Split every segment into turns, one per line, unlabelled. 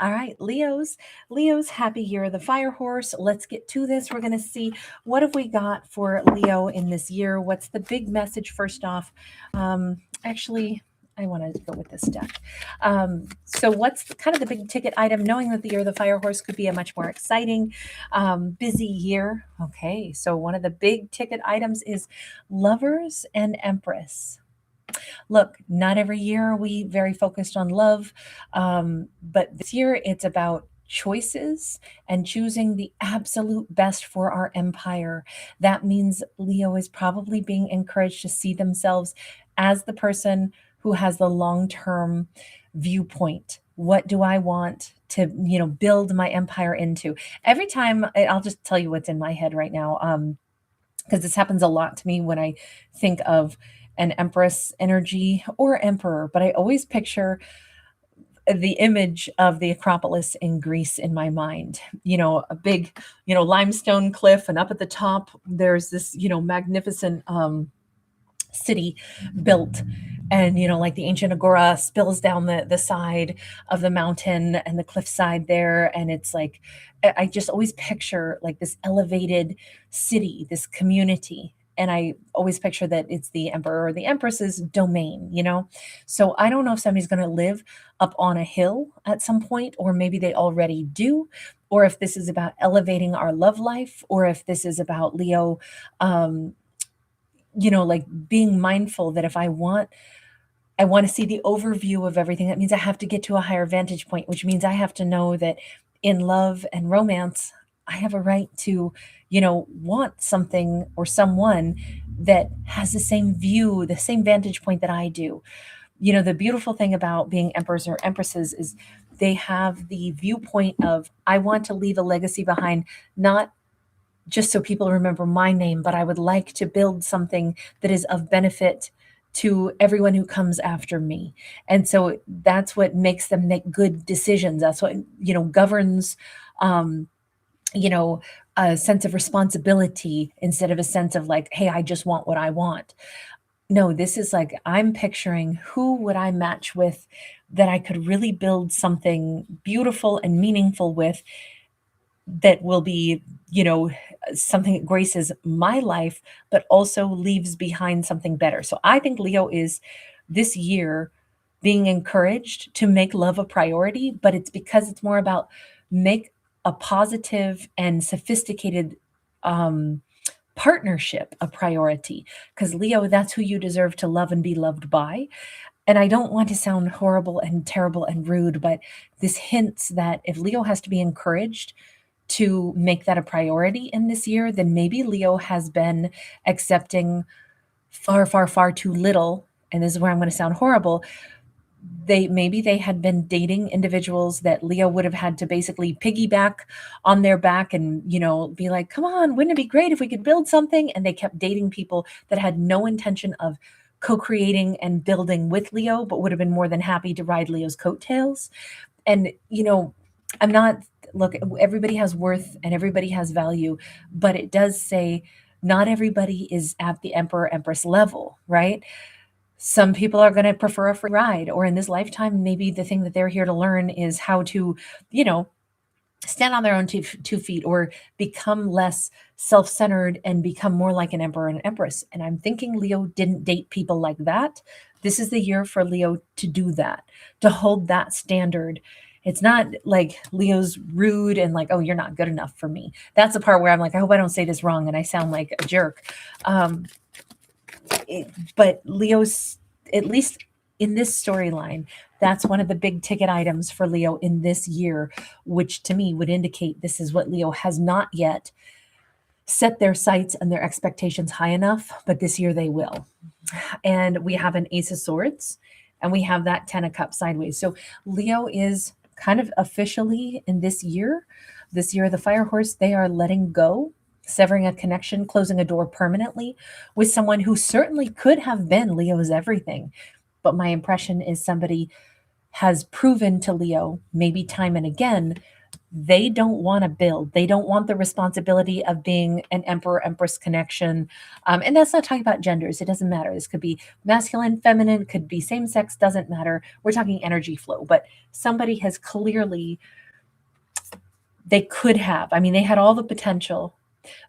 All right, Leo's happy year of the fire horse. Let's get to this. We're going to see what have we got for Leo in this year. What's the big message first off? Actually, I want to go with this deck. So, what's kind of the big ticket item? Knowing that the year of the fire horse could be a much more exciting, busy year. Okay, so one of the big ticket items is lovers and empress. Look, not every year are we very focused on love, but this year it's about choices and choosing the absolute best for our empire. That means Leo is probably being encouraged to see themselves as the person who has the long-term viewpoint. What do I want to, build my empire into? Every time, I'll just tell you what's in my head right now. Because this happens a lot to me when I think of an empress energy or emperor, but I always picture the image of the Acropolis in Greece in my mind. A big, limestone cliff, and up at the top, there's this, magnificent city built. And, like the ancient agora spills down the side of the mountain and the cliffside there. And it's like, I just always picture like this elevated city, this community. And I always picture that it's the emperor or the empress's domain. So I don't know if somebody's going to live up on a hill at some point, or maybe they already do, or if this is about elevating our love life, or if this is about Leo, like being mindful that if I want to see the overview of everything. That means I have to get to a higher vantage point, which means I have to know that in love and romance, I have a right to, want something or someone that has the same view, the same vantage point that I do. The beautiful thing about being emperors or empresses is they have the viewpoint of, I want to leave a legacy behind, not just so people remember my name, but I would like to build something that is of benefit to everyone who comes after me. And so that's what makes them make good decisions. That's what, governs, a sense of responsibility instead of a sense of like, hey, I just want what I want. No, this is like, I'm picturing who would I match with that I could really build something beautiful and meaningful with, that will be, something that graces my life, but also leaves behind something better. So I think Leo is this year being encouraged to make love a priority, but it's because it's more about make a positive and sophisticated partnership a priority. Because Leo, that's who you deserve to love and be loved by. And I don't want to sound horrible and terrible and rude, but this hints that if Leo has to be encouraged to make that a priority in this year, then maybe Leo has been accepting far too little. And this is where I'm going to sound horrible. Maybe they had been dating individuals that Leo would have had to basically piggyback on their back and, be like, come on, wouldn't it be great if we could build something? And they kept dating people that had no intention of co-creating and building with Leo, but would have been more than happy to ride Leo's coattails. And, I'm not, look, everybody has worth and everybody has value, but it does say not everybody is at the emperor empress level, right? Some people are going to prefer a free ride, or in this lifetime, maybe the thing that they're here to learn is how to, stand on their own two feet, or become less self-centered and become more like an emperor and an empress. And I'm thinking Leo didn't date people like that. This is the year for Leo to do that, to hold that standard. It's not like Leo's rude and like, oh, you're not good enough for me. That's the part where I'm like, I hope I don't say this wrong and I sound like a jerk. But Leo's, at least in this storyline, that's one of the big ticket items for Leo in this year, which to me would indicate this is what Leo has not yet set their sights and their expectations high enough, but this year they will. And we have an Ace of Swords, and we have that 10 of Cups sideways. So Leo is kind of officially in this year of the fire horse, they are letting go, severing a connection, closing a door permanently with someone who certainly could have been Leo's everything. But my impression is somebody has proven to Leo, maybe time and again, They don't want to build. They don't want the responsibility of being an emperor empress connection. And that's not talking about genders. It doesn't matter. This could be masculine, feminine, could be same sex, doesn't matter. We're talking energy flow. But somebody has clearly, they could have, I mean, they had all the potential,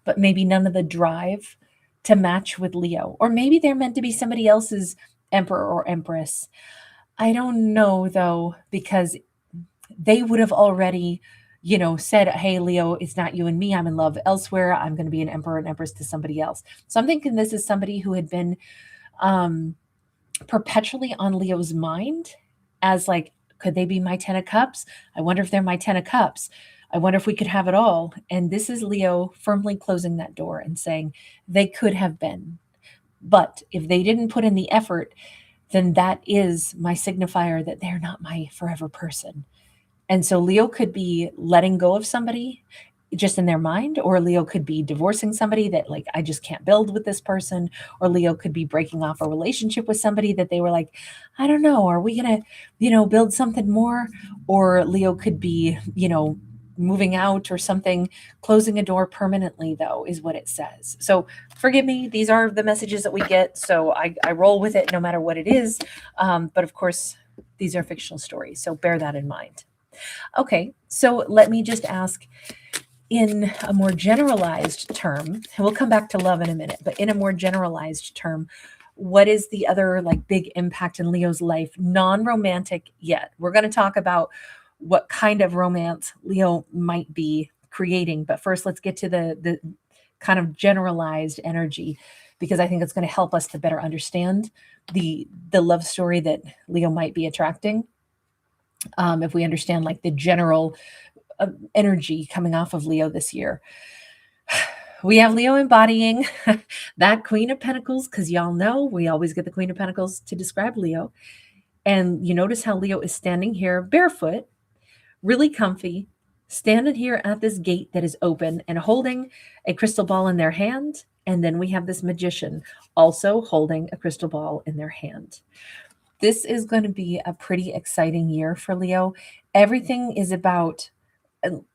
but maybe none of the drive to match with Leo. Or maybe they're meant to be somebody else's emperor or empress. I don't know though, because they would have already, said, hey, Leo, it's not you and me. I'm in love elsewhere. I'm going to be an emperor and empress to somebody else. So I'm thinking this is somebody who had been perpetually on Leo's mind as like, could they be my 10 of cups? I wonder if they're my 10 of cups. I wonder if we could have it all. And this is Leo firmly closing that door and saying they could have been. But if they didn't put in the effort, then that is my signifier that they're not my forever person. And so Leo could be letting go of somebody just in their mind, or Leo could be divorcing somebody that like, I just can't build with this person, or Leo could be breaking off a relationship with somebody that they were like, I don't know, are we going to, build something more? Or Leo could be, moving out or something, closing a door permanently though, is what it says. So forgive me, these are the messages that we get. So I roll with it no matter what it is. But of course, these are fictional stories. So bear that in mind. Okay, so let me just ask in a more generalized term, and we'll come back to love in a minute, but in a more generalized term, what is the other like big impact in Leo's life, non-romantic yet? We're going to talk about what kind of romance Leo might be creating, but first let's get to the kind of generalized energy, because I think it's going to help us to better understand the love story that Leo might be attracting. If we understand like the general energy coming off of Leo this year. We have Leo embodying that Queen of Pentacles, because y'all know we always get the Queen of Pentacles to describe Leo. And you notice how Leo is standing here barefoot, really comfy, standing here at this gate that is open and holding a crystal ball in their hand. And then we have this magician also holding a crystal ball in their hand. This is going to be a pretty exciting year for Leo. Everything is about,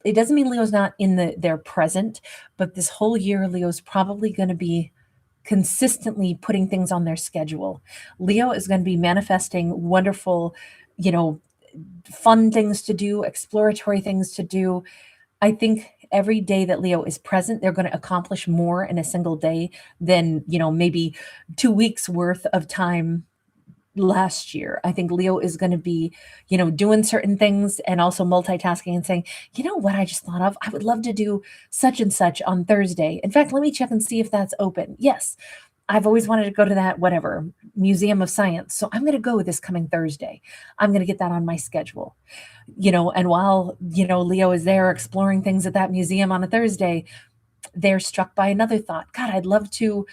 it doesn't mean Leo's not in their present, but this whole year, Leo's probably going to be consistently putting things on their schedule. Leo is going to be manifesting wonderful, fun things to do, exploratory things to do. I think every day that Leo is present, they're going to accomplish more in a single day than, maybe 2 weeks worth of time last year. I think Leo is going to be, doing certain things and also multitasking and saying, you know what I just thought of? I would love to do such and such on Thursday. In fact, let me check and see if that's open. Yes. I've always wanted to go to that, whatever, Museum of Science. So I'm going to go this coming Thursday. I'm going to get that on my schedule, and while, Leo is there exploring things at that museum on a Thursday, they're struck by another thought. God, I'd love to,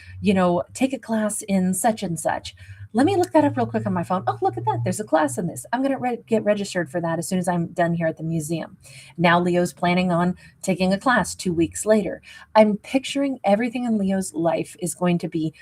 take a class in such and such. Let me look that up real quick on my phone. Oh, look at that. There's a class in this. I'm going to get registered for that as soon as I'm done here at the museum. Now Leo's planning on taking a class 2 weeks later. I'm picturing everything in Leo's life is going to be,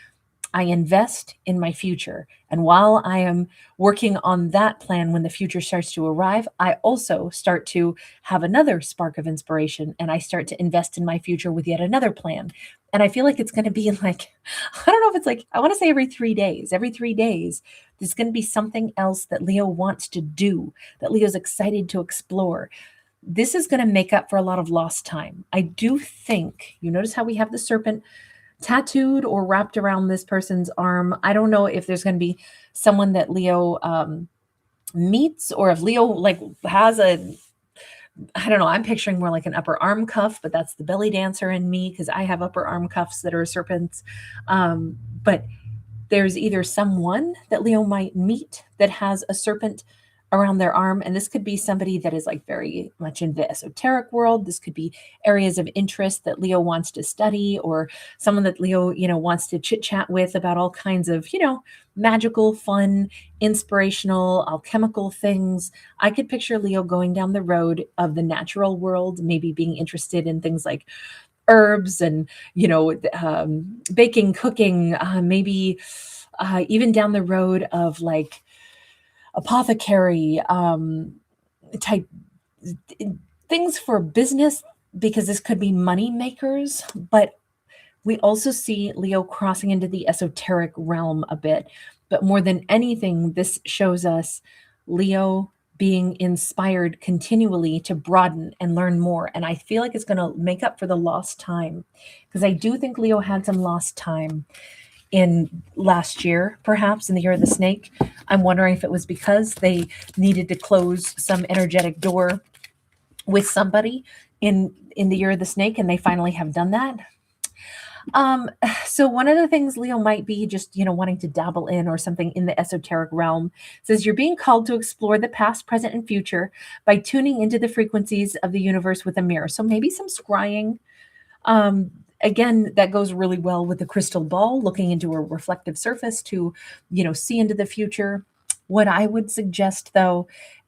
I invest in my future. And while I am working on that plan, when the future starts to arrive, I also start to have another spark of inspiration and I start to invest in my future with yet another plan. And I feel like it's going to be like, I don't know if it's like, I want to say every 3 days, there's going to be something else that Leo wants to do, that Leo's excited to explore. This is going to make up for a lot of lost time. I do think, you notice how we have the serpent tattooed or wrapped around this person's arm. I don't know if there's going to be someone that Leo meets, or if Leo like has I don't know, I'm picturing more like an upper arm cuff, but that's the belly dancer in me because I have upper arm cuffs that are serpents. But there's either someone that Leo might meet that has a serpent around their arm. And this could be somebody that is like very much in the esoteric world. This could be areas of interest that Leo wants to study, or someone that Leo, wants to chit chat with about all kinds of, magical, fun, inspirational, alchemical things. I could picture Leo going down the road of the natural world, maybe being interested in things like herbs and, baking, cooking, maybe even down the road of like apothecary type things for business, because this could be money makers, but we also see Leo crossing into the esoteric realm a bit. But more than anything, this shows us Leo being inspired continually to broaden and learn more. And I feel like it's going to make up for the lost time, because I do think Leo had some lost time in last year, perhaps in the year of the snake. I'm wondering if it was because they needed to close some energetic door with somebody in the year of the snake, and they finally have done that. Um, so one of the things Leo might be just, wanting to dabble in or something in the esoteric realm says you're being called to explore the past, present, and future by tuning into the frequencies of the universe with a mirror. So maybe some scrying. Um, Again, that goes really well with the crystal ball, looking into a reflective surface to, see into the future. What I would suggest, though,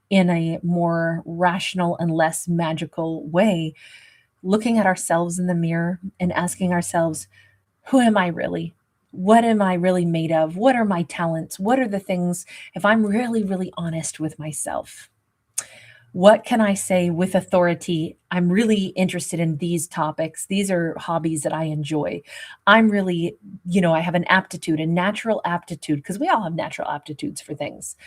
in a more rational and less magical way, looking at ourselves in the mirror and asking ourselves, who am I really? What am I really made of? What are my talents? What are the things, if I'm really, really honest with myself? What can I say with authority? I'm really interested in these topics. These are hobbies that I enjoy. I'm really, I have an aptitude, a natural aptitude, because we all have natural aptitudes for things.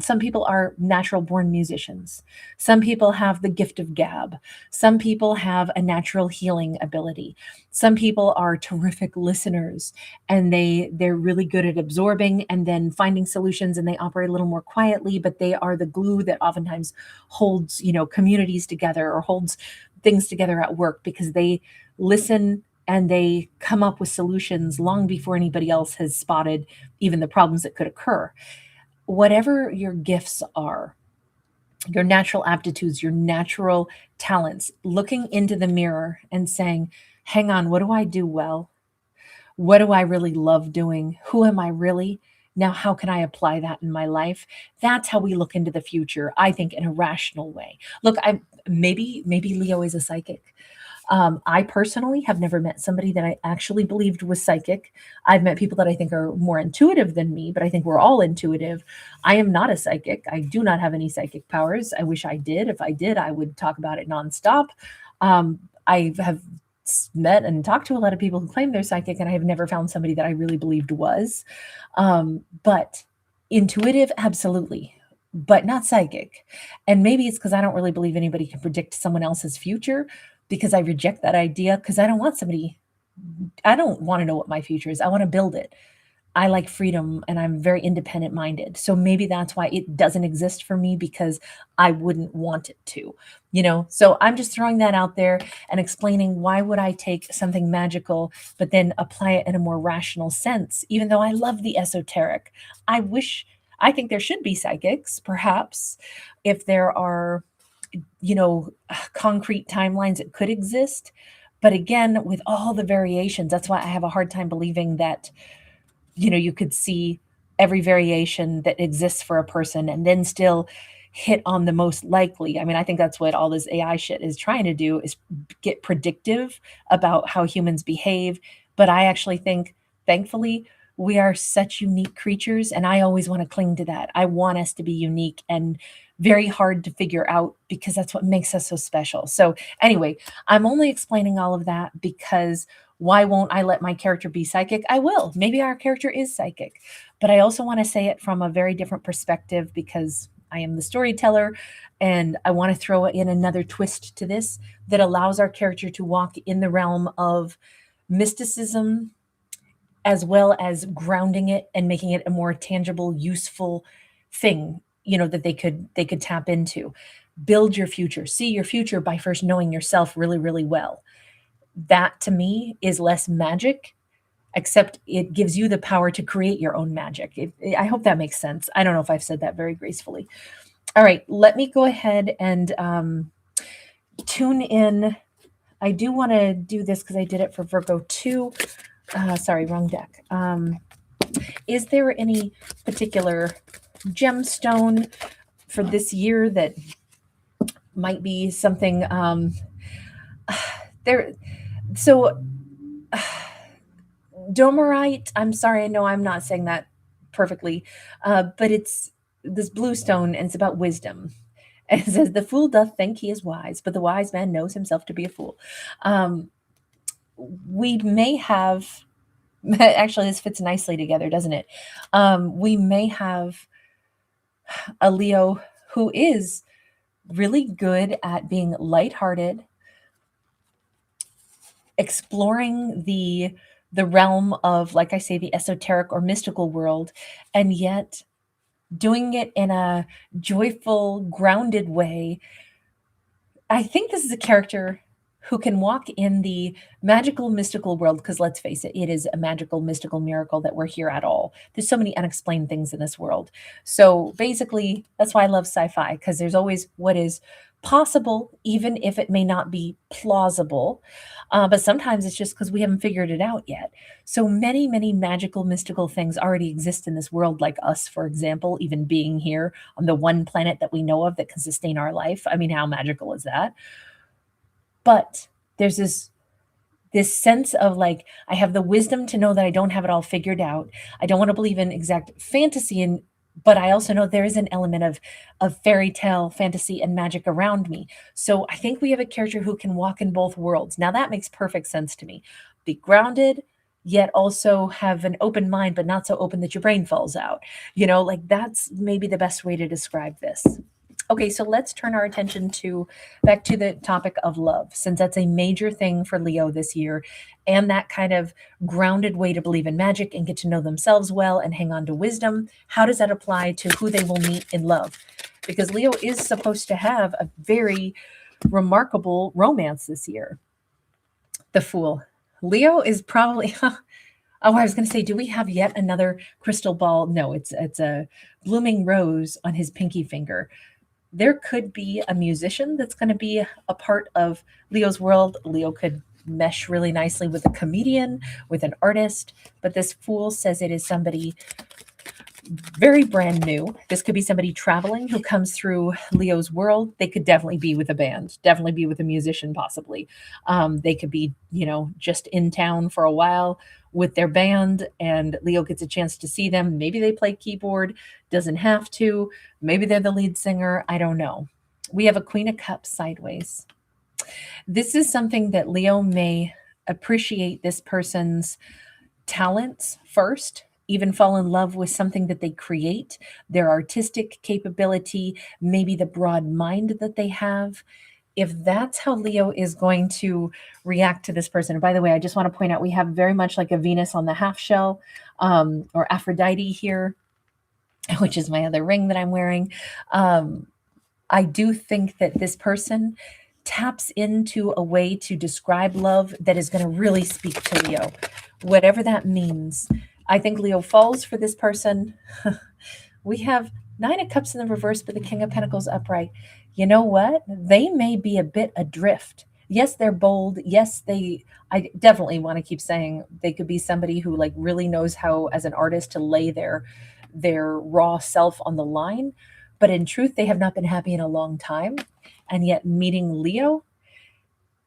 Some people are natural born musicians. Some people have the gift of gab. Some people have a natural healing ability. Some people are terrific listeners, and they're really good at absorbing and then finding solutions, and they operate a little more quietly, but they are the glue that oftentimes holds, communities together or holds things together at work, because they listen and they come up with solutions long before anybody else has spotted even the problems that could occur. Whatever your gifts are, your natural aptitudes, your natural talents, looking into the mirror and saying, hang on, what do I do well? What do I really love doing? Who am I really? Now, how can I apply that in my life? That's how we look into the future, I think, in a rational way. Look, I maybe Leo is a psychic. I personally have never met somebody that I actually believed was psychic. I've met people that I think are more intuitive than me, but I think we're all intuitive. I am not a psychic. I do not have any psychic powers. I wish I did. If I did, I would talk about it nonstop. I have met and talked to a lot of people who claim they're psychic, and I have never found somebody that I really believed was. But intuitive, absolutely, but not psychic. And maybe it's because I don't really believe anybody can predict someone else's future, because I reject that idea, because I don't want to know what my future is. I want to build it. I like freedom, and I'm very independent minded. So maybe that's why it doesn't exist for me, because I wouldn't want it to. So I'm just throwing that out there and explaining, why would I take something magical, but then apply it in a more rational sense, even though I love the esoteric. I think there should be psychics, perhaps, if there are, concrete timelines that could exist. But again, with all the variations, that's why I have a hard time believing that, you could see every variation that exists for a person and then still hit on the most likely. I mean, I think that's what all this AI shit is trying to do, is get predictive about how humans behave. But I actually think, thankfully, we are such unique creatures, and I always want to cling to that. I want us to be unique and very hard to figure out, because that's what makes us so special. So anyway, I'm only explaining all of that because why won't I let my character be psychic? I will. Maybe our character is psychic, but I also want to say it from a very different perspective, because I am the storyteller, and I want to throw in another twist to this that allows our character to walk in the realm of mysticism, as well as grounding it and making it a more tangible, useful thing, that they could tap into. Build your future. See your future by first knowing yourself really, really well. That to me is less magic, except it gives you the power to create your own magic. I hope that makes sense. I don't know if I've said that very gracefully. All right, let me go ahead and tune in. I do want to do this because I did it for Virgo too. Sorry, wrong deck. Is there any particular gemstone for this year that might be something there? So Domerite, I'm sorry, I know I'm not saying that perfectly, but it's this blue stone, and it's about wisdom. And it says, the fool doth think he is wise, but the wise man knows himself to be a fool. Um, we may have, actually, this fits nicely together, doesn't it? We may have a Leo who is really good at being lighthearted, exploring the realm of, like I say, the esoteric or mystical world, and yet doing it in a joyful, grounded way. I think this is a character who can walk in the magical, mystical world, because let's face it, it is a magical, mystical miracle that we're here at all. There's so many unexplained things in this world. So basically, that's why I love sci-fi, because there's always what is possible, even if it may not be plausible. But sometimes it's just because we haven't figured it out yet. So many, many magical, mystical things already exist in this world, like us, for example, even being here on the one planet that we know of that can sustain our life. I mean, how magical is that? But there's this sense of like, I have the wisdom to know that I don't have it all figured out. I don't want to believe in exact fantasy, and but I also know there is an element of fairy tale, fantasy, and magic around me. So I think we have a character who can walk in both worlds. Now that makes perfect sense to me. Be grounded, yet also have an open mind, but not so open that your brain falls out. Like that's maybe the best way to describe this. Okay, so let's turn our attention back to the topic of love, since that's a major thing for Leo this year, and that kind of grounded way to believe in magic and get to know themselves well and hang on to wisdom. How does that apply to who they will meet in love? Because Leo is supposed to have a very remarkable romance this year. The Fool. Leo is probably oh, I was going to say, do we have yet another crystal ball? No, it's a blooming rose on his pinky finger. There could be a musician that's going to be a part of Leo's world. Leo could mesh really nicely with a comedian, with an artist, but this Fool says it is somebody very brand new. This could be somebody traveling who comes through Leo's world. They could definitely be with a band, definitely be with a musician, possibly. They could be, just in town for a while with their band, and Leo gets a chance to see them. Maybe they play keyboard, doesn't have to. Maybe they're the lead singer. I don't know. We have a Queen of Cups sideways. This is something that Leo may appreciate this person's talents first, even fall in love with something that they create, their artistic capability, maybe the broad mind that they have. If that's how Leo is going to react to this person. And by the way, I just want to point out we have very much like a Venus on the half shell, or Aphrodite here, which is my other ring that I'm wearing. I do think that this person taps into a way to describe love that is going to really speak to Leo, whatever that means. I think Leo falls for this person. We have Nine of Cups in the reverse, but the King of Pentacles upright. You know what? They may be a bit adrift. Yes, they're bold. Yes, I definitely want to keep saying they could be somebody who like really knows how, as an artist, to lay their raw self on the line. But in truth, they have not been happy in a long time. And yet meeting Leo,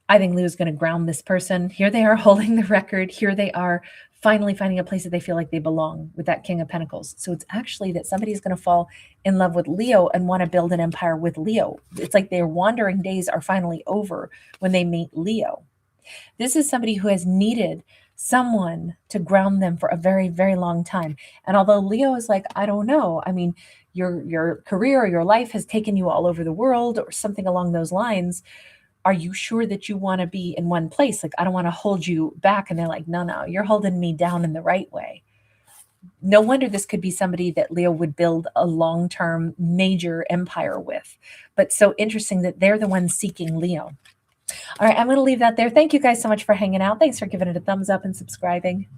I think Leo's going to ground this person. Here they are holding the record. Here they are finally finding a place that they feel like they belong with that King of Pentacles. So it's actually that somebody's going to fall in love with Leo and want to build an empire with Leo. It's like their wandering days are finally over when they meet Leo. This is somebody who has needed someone to ground them for a very, very long time. And although Leo is like, I don't know, I mean, your career or your life has taken you all over the world or something along those lines. Are you sure that you want to be in one place? Like, I don't want to hold you back. And they're like, no, you're holding me down in the right way. No wonder this could be somebody that Leo would build a long-term major empire with. But so interesting that they're the ones seeking Leo. All right, I'm going to leave that there. Thank you guys so much for hanging out. Thanks for giving it a thumbs up and subscribing.